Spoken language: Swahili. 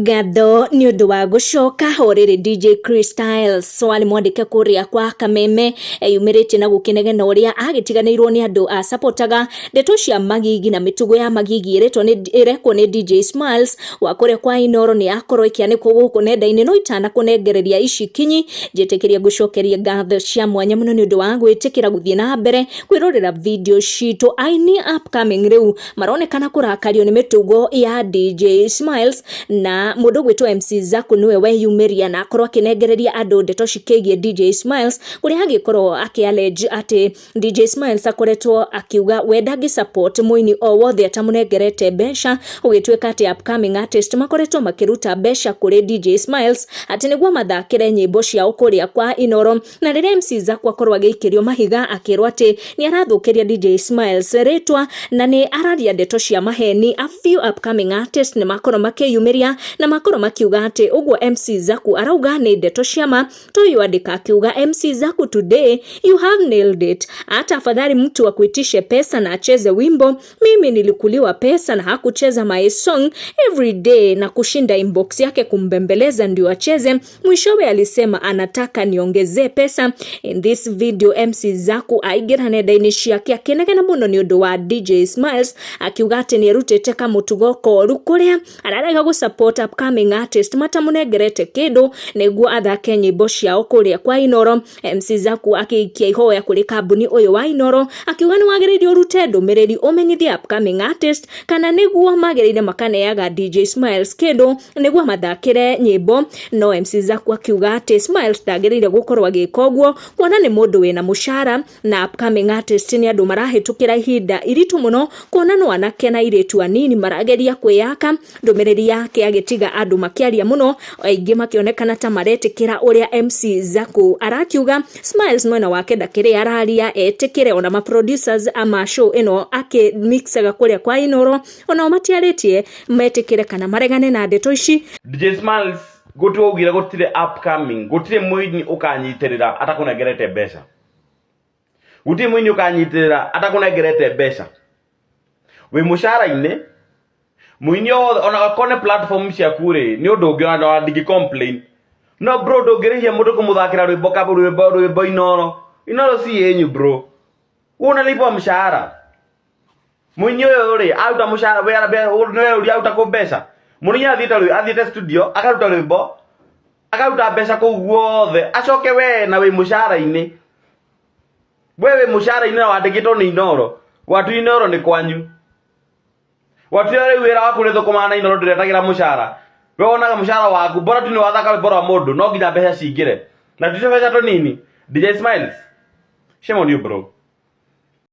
Gatho ni undu wa gucoka horere DJ Chris Styles wali mwandike kuria kwa Kameme yumirite na gukinegena uria agitiganirwo ni andu a supportaga ndeto cia magigi na mitugo ya magigi irekwo ni DJ Smiles wa kuria kwa Inoro ni akorwo ikianikwo guku nenda-ini no itana kunengereria ici kinyi jitikiria gucokeria gatho cia mwanya muno ni undu wa gwitikira guthie na mbere kwirorera video citu aini upcoming riu maronekana kurakario ni mitugo ya DJ Smiles na mundu gwitwa MC Zaku niwe weyumiria na akorwo akinengereria andu ndeto cikigie DJ Smiles kuria agikorwo akiallege ati DJ Smiles akoretwo akiuga wendangi support muini o wothe atamunengerete besha ugitweka ati upcoming artist makoretwo makiruta besha kuri DJ Smiles ati niguo mathakire nyimbo ciao kuria kwa Inoro na riria MC Zaku akorwo agikirio mahiga akirwo ati ni arathukiria DJ Smiles ritwa na ni araria ndeto cia maheni a few upcoming artists ni makorwo makiyumiria na makoro makiuga ati ugwo MC Zaku arauga ni ndeto ciama toyo andika akiuga MC Zaku today you have nailed it hata afadhali mtu akuitishe pesa na acheze wimbo mimi nilikuliwa pesa na hakucheza my song every day na kushinda inbox yake kumbembeleza ndio acheze mwishowe alisema anataka niongezee pesa in this video MC Zaku aigira nenda-ini ciake akinegena muno ni undu wa DJ Smiles akiuga ati ni erutete ka mutugoko rukuria ararega gu support upcoming artist matamunengerete kindu niguo athake nyimbo ciao kuria kwa Inoro MC Zaku akiikia ihoya kuri kambuni uyu wa Inoro akiuga ni wagiririo rute ndumiriri umenyithie upcoming artist kana niguo magirire makaneaga DJ Smiles kindu niguo mathakire nyimbo no MC Zaku akiuga ati Smiles ndagirire gukorwo agikogwo kuona ni mundu wina mushara na upcoming artist ni andu marahitukira ihinda iritu muno kuona no anake na iritu anini marageria kwiyaka ndumiriri yake agitiga andu makiaria muno aingi makionekana ta maretikira uria MC Zaku arakiuga Smiles mwena wake ndakiri araria etikire ona ma producers ama show ino akimixaga kuria kwa Inoro ona matiaritie metikire kana maregane na ndeto ici DJ Smiles gutwo ugira gutire upcoming gutire muini ukanyitirira atakunengerete besha gutire muini ukanyitirira atakunengerete besha we mushara-ini muini ona kone platform cia kure ni undu ungiona na digi complain no bro ndungirihia mundu kumuthakira rwimbo kabu rwimbo Inoro si yenyu bro una lipo mshahara muini uyu ri auta mshahara we uri auta kumbesha muini athiete studio akaruta rwimbo akaruta besha ku guothe acoke we na we mushahara-ini wewe mushahara-ini na wandikitwo ni Inoro watu Inoro ni kwanyu watu yale wira waku ni thukumana Inoro ndiretagira mushahara we onaga mushahara waku bora tu ni wathaka bora mundu no nginya besha cingire na tuce besha to nini DJ Smiles shame on you bro.